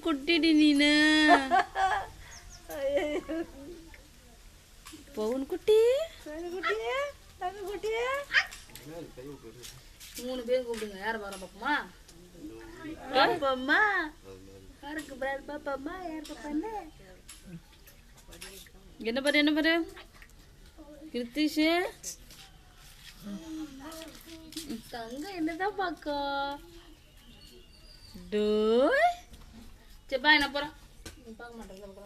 குட்டிடி நீனு பவுன் குட்டி குட்டி 3 பேர் கூப்பிடுங்க. யார் வர பாப்பமா பாப்பமா யாருக்கு பாப்பமா யார் பாப்பான்னு என்ன பாரு கிருத்திஷ் தங்க என்னதான் பாக்கா டோய் செப்பா என்ன போறோம் பார்க்க மாட்டேன். இங்க பாரு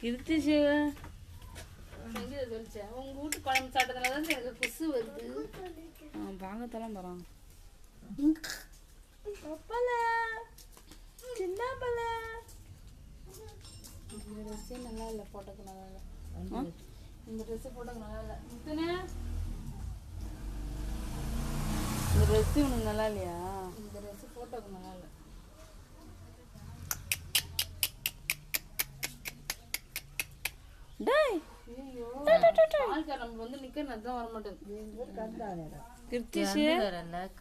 கிருத்திஷ் உங்க வீட்டு குழம்பு சாப்பிட்டதுனாலதான் எனக்கு குசு வருது. பாங்கத்தெல்லாம் போறான் சின்ன பல இந்த ட்ரெஸ்ஸே நல்லா இல்லை, போட்டோக்கு நல்லா இல்லை. இந்த ட்ரெஸ்ஸு போட்டோக்கு நல்லா இல்லை. இந்த ட்ரெஸ்ஸு உனக்கு நல்லா இல்லையா? இந்த ட்ரெஸ்ஸு போட்டோக்கு நல்லா இல்லை. நம்ம வந்து நிக்க தான் வர மாட்டேங்குது.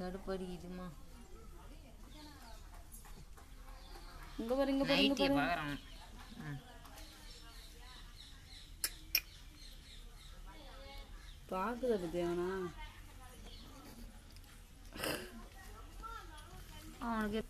கடுப்படிக்குதுமா. இங்க பாருங்க பாக்குத பத்தியானா அவனுக்கு